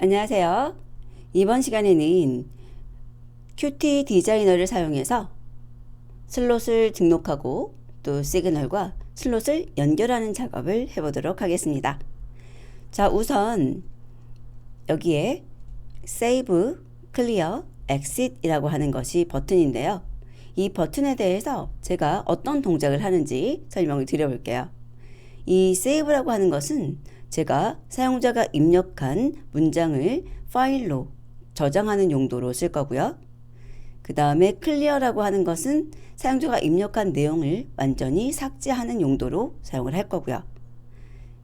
안녕하세요. 이번 시간에는 큐티 디자이너를 사용해서 슬롯을 등록하고 또 시그널과 슬롯을 연결하는 작업을 해보도록 하겠습니다. 자, 우선 여기에 Save, Clear, Exit 이라고 하는 것이 버튼인데요. 이 버튼에 대해서 제가 어떤 동작을 하는지 설명을 드려볼게요. 이 Save라고 하는 것은 제가 사용자가 입력한 문장을 파일로 저장하는 용도로 쓸 거고요. 그 다음에 Clear라고 하는 것은 사용자가 입력한 내용을 완전히 삭제하는 용도로 사용을 할 거고요.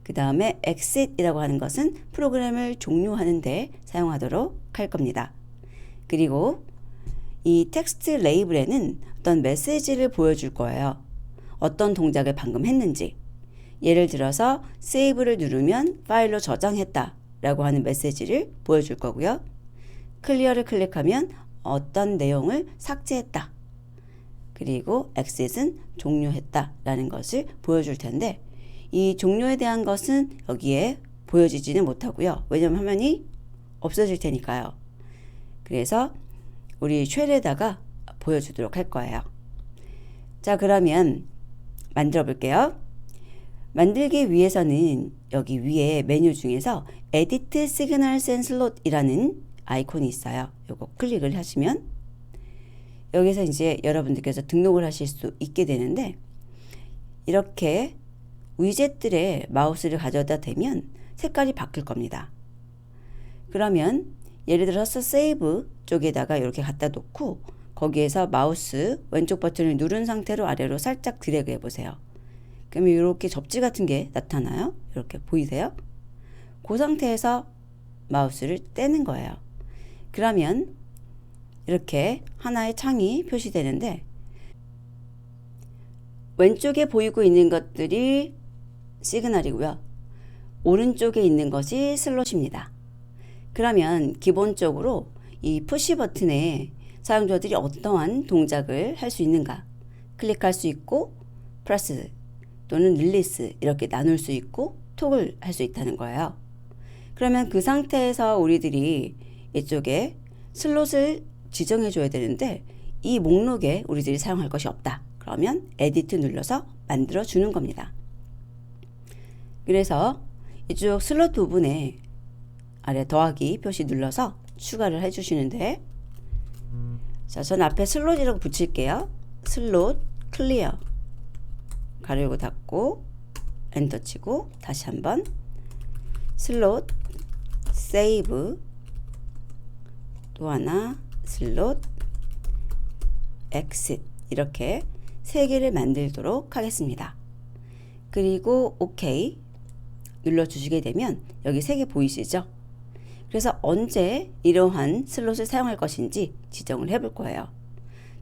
그 다음에 Exit이라고 하는 것은 프로그램을 종료하는 데 사용하도록 할 겁니다. 그리고 이 텍스트 레이블에는 어떤 메시지를 보여줄 거예요. 어떤 동작을 방금 했는지. 예를 들어서 세이브를 누르면 파일로 저장했다 라고 하는 메시지를 보여줄 거고요. 클리어를 클릭하면 어떤 내용을 삭제했다. 그리고 exit은 종료했다 라는 것을 보여줄 텐데 이 종료에 대한 것은 여기에 보여지지는 못하고요. 왜냐하면 화면이 없어질 테니까요. 그래서 우리 쉘에다가 보여주도록 할 거예요. 자, 그러면 만들어 볼게요. 만들기 위해서는 여기 위에 메뉴 중에서 Edit Signals and Slot 이라는 아이콘이 있어요. 요거 클릭을 하시면 여기서 이제 여러분들께서 등록을 하실 수 있게 되는데 이렇게 위젯들의 마우스를 가져다 대면 색깔이 바뀔 겁니다. 그러면 예를 들어서 세이브 쪽에다가 이렇게 갖다 놓고 거기에서 마우스 왼쪽 버튼을 누른 상태로 아래로 살짝 드래그 해보세요. 그러면 이렇게 접지 같은 게 나타나요. 이렇게 보이세요? 그 상태에서 마우스를 떼는 거예요. 그러면 이렇게 하나의 창이 표시되는데 왼쪽에 보이고 있는 것들이 시그널이고요. 오른쪽에 있는 것이 슬롯입니다. 그러면 기본적으로 이 푸시 버튼에 사용자들이 어떠한 동작을 할 수 있는가 클릭할 수 있고 프레스 또는 릴리스 이렇게 나눌 수 있고 톡을 할 수 있다는 거예요. 그러면 그 상태에서 우리들이 이쪽에 슬롯을 지정해 줘야 되는데 이 목록에 우리들이 사용할 것이 없다. 그러면 에디트 눌러서 만들어 주는 겁니다. 그래서 이쪽 슬롯 부분에 아래 더하기 표시 눌러서 추가를 해 주시는데 자, 전 앞에 슬롯이라고 붙일게요. 슬롯 클리어 가르고 닫고 엔터 치고 다시 한번 슬롯 세이브 또 하나 슬롯 엑싯 이렇게 세 개를 만들도록 하겠습니다. 그리고 OK 눌러주시게 되면 여기 세 개 보이시죠? 그래서 언제 이러한 슬롯을 사용할 것인지 지정을 해볼 거예요.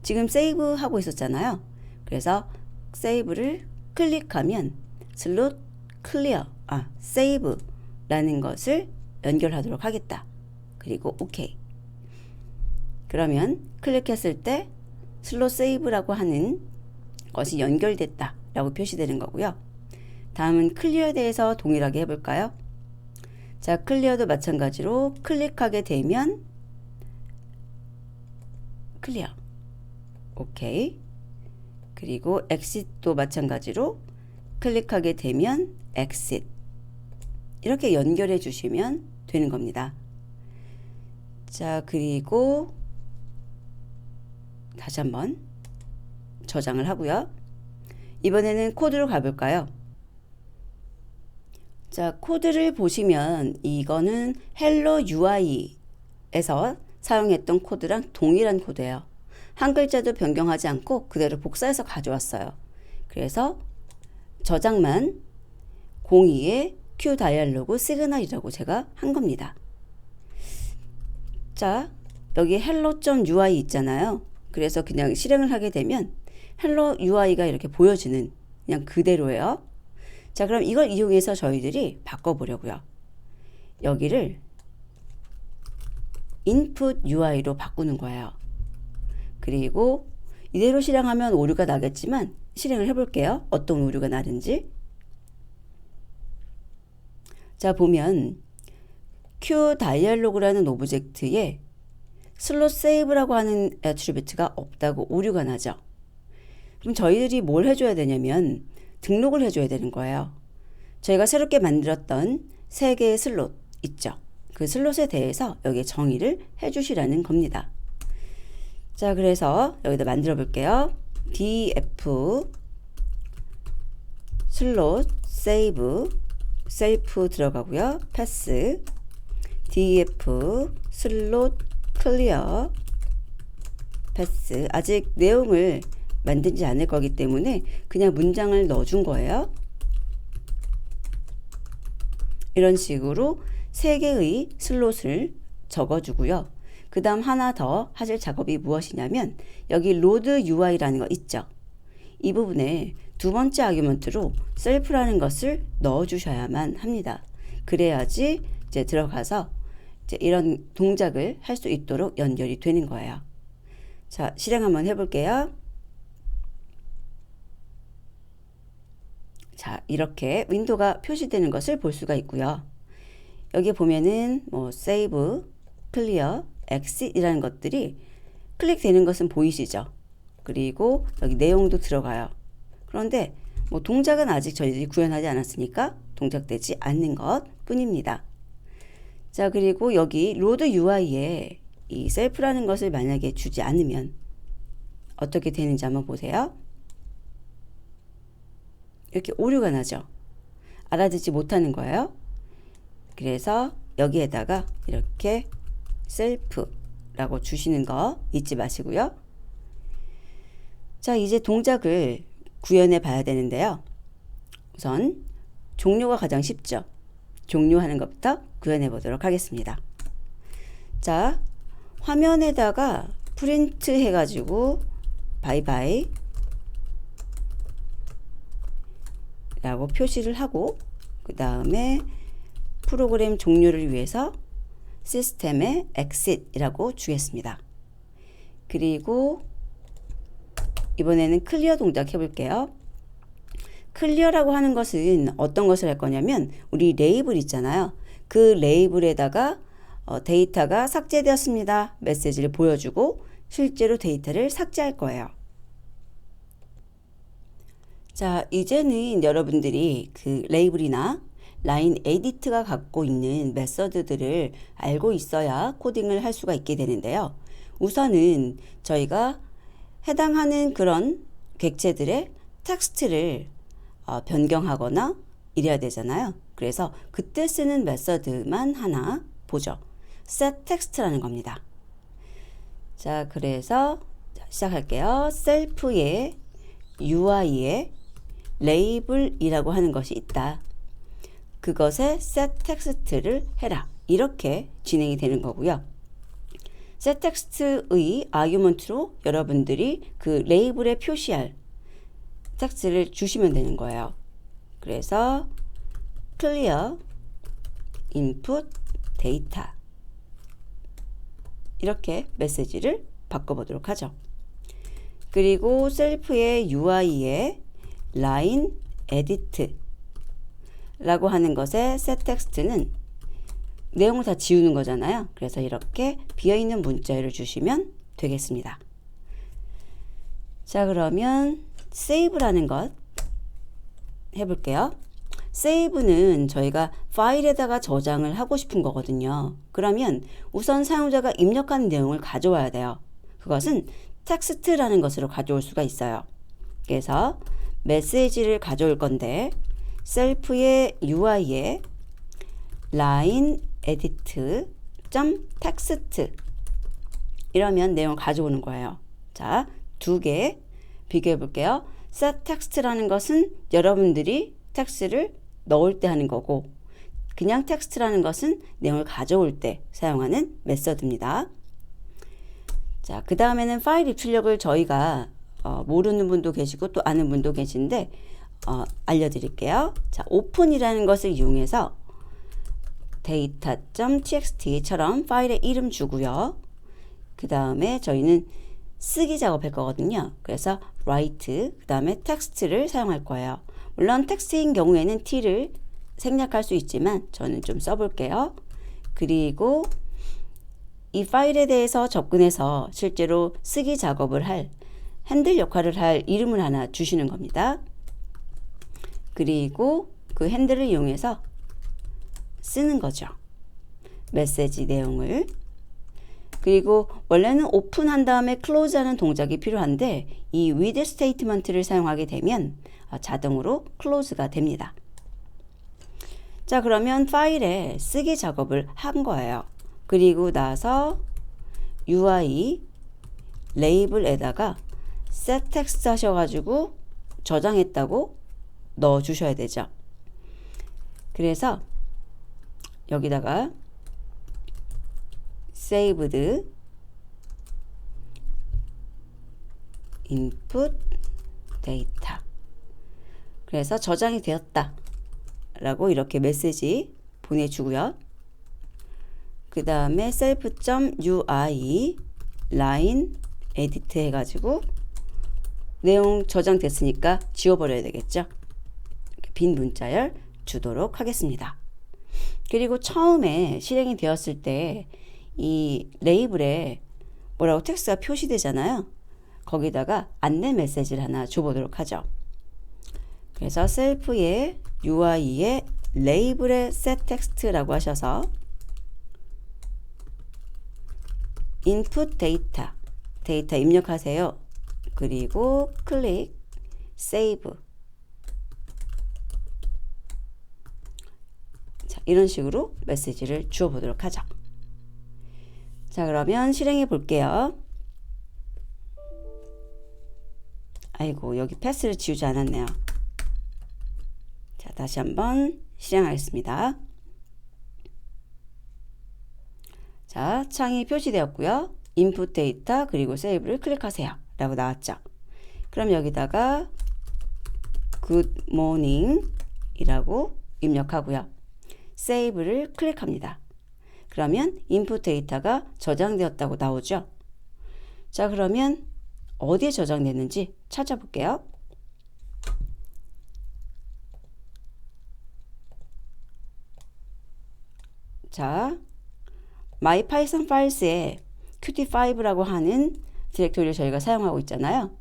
지금 세이브 하고 있었잖아요. 그래서 세이브를 클릭하면 슬롯 클리어, 세이브 라는 것을 연결하도록 하겠다. 그리고 OK. 그러면 클릭했을 때 슬롯 세이브라고 하는 것이 연결됐다 라고 표시되는 거고요. 다음은 클리어에 대해서 동일하게 해볼까요? 자, 클리어도 마찬가지로 클릭하게 되면 클리어. OK. 그리고 exit도 마찬가지로 클릭하게 되면 exit. 이렇게 연결해 주시면 되는 겁니다. 자, 그리고 다시 한번 저장을 하고요. 이번에는 코드로 가볼까요? 자, 코드를 보시면 이거는 헬로 UI에서 사용했던 코드랑 동일한 코드예요. 한 글자도 변경하지 않고 그대로 복사해서 가져왔어요. 그래서 저장만 02에 큐 다이얼로그 시그널이라고 제가 한 겁니다. 자, 여기 hello.ui 있잖아요. 그래서 그냥 실행을 하게 되면 hello UI가 이렇게 보여지는 그냥 그대로예요. 자, 그럼 이걸 이용해서 저희들이 바꿔보려고요. 여기를 input UI로 바꾸는 거예요. 그리고 이대로 실행하면 오류가 나겠지만 실행을 해볼게요. 어떤 오류가 나는지. 자, 보면 q 다이얼로그라는 오브젝트에 슬롯 세이브라고 하는 애트리뷰트가 없다고 오류가 나죠. 그럼 저희들이 뭘 해줘야 되냐면 등록을 해줘야 되는 거예요. 저희가 새롭게 만들었던 3개의 슬롯 있죠. 그 슬롯에 대해서 여기에 정의를 해주시라는 겁니다. 자, 그래서 여기다 만들어 볼게요. df 슬롯 세이브 셀프 들어가고요. 패스 df 슬롯 클리어 패스. 아직 내용을 만들지 않을 거기 때문에 그냥 문장을 넣어준 거예요. 이런 식으로 3개의 슬롯을 적어주고요. 그 다음 하나 더 하실 작업이 무엇이냐면 여기 로드 UI라는 거 있죠. 이 부분에 두 번째 아규먼트로 셀프라는 것을 넣어주셔야만 합니다. 그래야지 이제 들어가서 이제 이런 동작을 할 수 있도록 연결이 되는 거예요. 자, 실행 한번 해볼게요. 자, 이렇게 윈도우가 표시되는 것을 볼 수가 있고요. 여기 보면은 뭐 세이브, 클리어, 엑싯이라는 것들이 클릭되는 것은 보이시죠? 그리고 여기 내용도 들어가요. 그런데 뭐 동작은 아직 저희들이 구현하지 않았으니까 동작되지 않는 것 뿐입니다. 자, 그리고 여기 로드 UI에 이 셀프라는 것을 만약에 주지 않으면 어떻게 되는지 한번 보세요. 이렇게 오류가 나죠. 알아듣지 못하는 거예요. 그래서 여기에다가 이렇게 셀프라고 주시는 거 잊지 마시고요. 자, 이제 동작을 구현해 봐야 되는데요. 우선 종료가 가장 쉽죠. 종료하는 것부터 구현해 보도록 하겠습니다. 자, 화면에다가 프린트 해가지고 바이바이 라고 표시를 하고 그 다음에 프로그램 종료를 위해서 시스템에 exit이라고 주겠습니다. 그리고 이번에는 클리어 동작 해볼게요. 클리어라고 하는 것은 어떤 것을 할 거냐면 우리 레이블 있잖아요. 그 레이블에다가 데이터가 삭제되었습니다. 메시지를 보여주고 실제로 데이터를 삭제할 거예요. 자, 이제는 여러분들이 그 레이블이나 라인 에디트가 갖고 있는 메서드들을 알고 있어야 코딩을 할 수가 있게 되는데요. 우선은 저희가 해당하는 그런 객체들의 텍스트를 변경하거나 이래야 되잖아요. 그래서 그때 쓰는 메서드만 하나 보죠. setText라는 겁니다. 자, 그래서 시작할게요. 셀프의 UI에 레이블이라고 하는 것이 있다. 그것에 setText를 해라. 이렇게 진행이 되는 거고요. setText의 아규먼트로 여러분들이 그 레이블에 표시할 텍스트를 주시면 되는 거예요. 그래서 clear input data 이렇게 메시지를 바꿔보도록 하죠. 그리고 셀프의 UI에 line edit 라고 하는 것의 setText는 내용을 다 지우는 거잖아요. 그래서 이렇게 비어있는 문자열을 주시면 되겠습니다. 자, 그러면 save라는 것 해볼게요. save는 저희가 파일에다가 저장을 하고 싶은 거거든요. 그러면 우선 사용자가 입력한 내용을 가져와야 돼요. 그것은 텍스트라는 것으로 가져올 수가 있어요. 그래서 메시지를 가져올 건데 셀프의 UI에 line edit text 이러면 내용을 가져오는 거예요. 자, 두 개 비교해 볼게요. setText라는 것은 여러분들이 텍스트를 넣을 때 하는 거고 그냥 텍스트라는 것은 내용을 가져올 때 사용하는 메서드입니다. 자, 그 다음에는 파일 입출력을 저희가 모르는 분도 계시고 또 아는 분도 계신데 알려드릴게요. 자, open이라는 것을 이용해서 data.txt처럼 파일의 이름 주고요. 그 다음에 저희는 쓰기 작업할 거거든요. 그래서 write, 그 다음에 텍스트를 사용할 거예요. 물론 텍스트인 경우에는 t를 생략할 수 있지만 저는 좀 써볼게요. 그리고 이 파일에 대해서 접근해서 실제로 쓰기 작업을 할 핸들 역할을 할 이름을 하나 주시는 겁니다. 그리고 그 핸들을 이용해서 쓰는 거죠. 메시지 내용을. 그리고 원래는 오픈한 다음에 클로즈하는 동작이 필요한데 이 with 스테이트먼트를 사용하게 되면 자동으로 클로즈가 됩니다. 자, 그러면 파일에 쓰기 작업을 한 거예요. 그리고 나서 UI 레이블에다가 set text 하셔가지고 저장했다고 넣어 주셔야 되죠. 그래서 여기다가 saved input data, 그래서 저장이 되었다 라고 이렇게 메시지 보내주고요. 그 다음에 self.ui line edit 해가지고 내용 저장됐으니까 지워버려야 되겠죠. 이렇게 빈 문자열 주도록 하겠습니다. 그리고 처음에 실행이 되었을 때 이 레이블에 뭐라고 텍스트가 표시되잖아요. 거기다가 안내 메시지를 하나 줘보도록 하죠. 그래서 셀프의 UI의 레이블의 set text라고 하셔서 input data, 데이터 입력하세요. 그리고 클릭 save. 자, 이런 식으로 메시지를 주어 보도록 하죠. 자, 그러면 실행해 볼게요. 아이고, 여기 패스를 지우지 않았네요. 자, 다시 한번 실행하겠습니다. 자, 창이 표시되었고요. input data 그리고 save를 클릭하세요 라고 나왔죠. 그럼 여기다가 good morning 이라고 입력하고요. save를 클릭합니다. 그러면 input 데이터가 저장되었다고 나오죠. 자, 그러면 어디에 저장됐는지 찾아볼게요. 자, myPython files에 qt5라고 하는 디렉토리를 저희가 사용하고 있잖아요.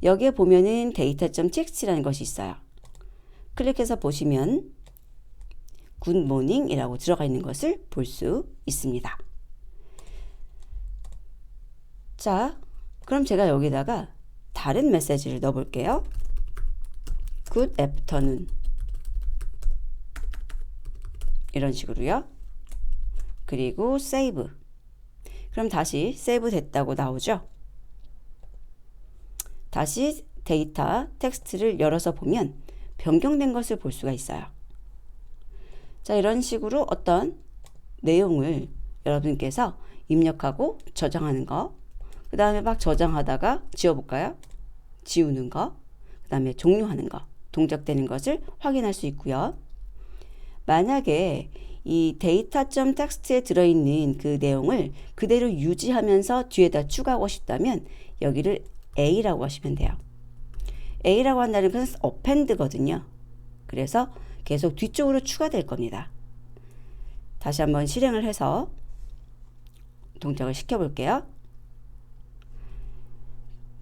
여기에 보면은 data.txt라는 것이 있어요. 클릭해서 보시면 굿모닝 이라고 들어가 있는 것을 볼 수 있습니다. 자, 그럼 제가 여기다가 다른 메시지를 넣어 볼게요. good afternoon 이런 식으로요. 그리고 save. 그럼 다시 save 됐다고 나오죠. 다시 데이터 텍스트를 열어서 보면 변경된 것을 볼 수가 있어요. 자, 이런 식으로 어떤 내용을 여러분께서 입력하고 저장하는 거, 그 다음에 막 저장하다가 지워볼까요? 지우는 거, 그 다음에 종료하는 거, 동작되는 것을 확인할 수 있고요. 만약에 이 data.txt에 들어있는 그 내용을 그대로 유지하면서 뒤에다 추가하고 싶다면 여기를 A라고 하시면 돼요. A라고 한다는 것은 append거든요. 그래서 계속 뒤쪽으로 추가될 겁니다. 다시 한번 실행을 해서 동작을 시켜볼게요.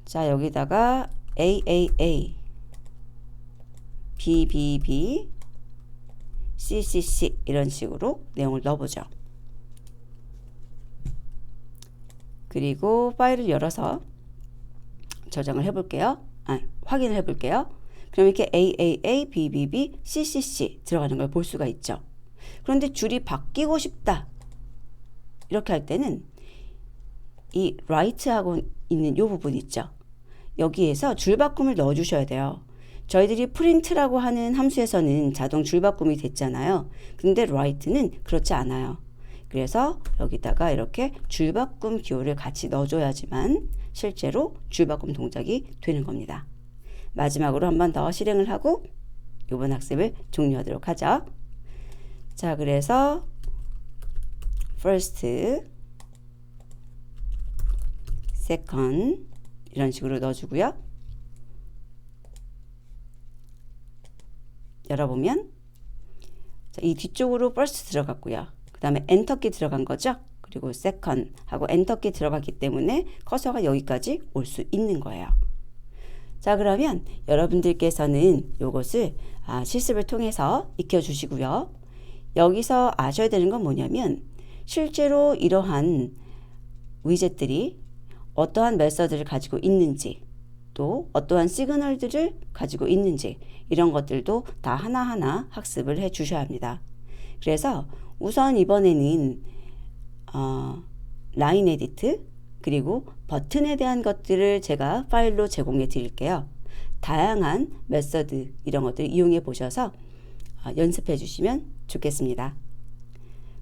자, 여기다가 AAA, BBB, CCC 이런 식으로 내용을 넣어보죠. 그리고 파일을 열어서 저장을 해볼게요. 확인을 해볼게요. 그럼 이렇게 AAA, BBB, CCC 들어가는 걸 볼 수가 있죠. 그런데 줄이 바뀌고 싶다. 이렇게 할 때는 이 write하고 있는 이 부분 있죠. 여기에서 줄바꿈을 넣어 주셔야 돼요. 저희들이 print라고 하는 함수에서는 자동 줄바꿈이 됐잖아요. 근데 write는 그렇지 않아요. 그래서 여기다가 이렇게 줄바꿈 기호를 같이 넣어줘야지만 실제로 줄바꿈 동작이 되는 겁니다. 마지막으로 한 번 더 실행을 하고 이번 학습을 종료하도록 하죠. 자, 그래서 first, second 이런 식으로 넣어주고요. 열어보면 자, 이 뒤쪽으로 first 들어갔고요. 그 그 다음에 엔터키 들어간 거죠. 그리고 세컨 하고 엔터키 들어갔기 때문에 커서가 여기까지 올 수 있는 거예요. 자, 그러면 여러분들께서는 이것을 실습을 통해서 익혀주시고요. 여기서 아셔야 되는 건 뭐냐면 실제로 이러한 위젯들이 어떠한 메서드를 가지고 있는지 또 어떠한 시그널들을 가지고 있는지 이런 것들도 다 하나하나 학습을 해 주셔야 합니다. 그래서 우선 이번에는 라인 에디트 그리고 버튼에 대한 것들을 제가 파일로 제공해 드릴게요. 다양한 메서드 이런 것들 이용해 보셔서 연습해 주시면 좋겠습니다.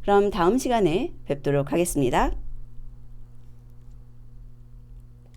그럼 다음 시간에 뵙도록 하겠습니다.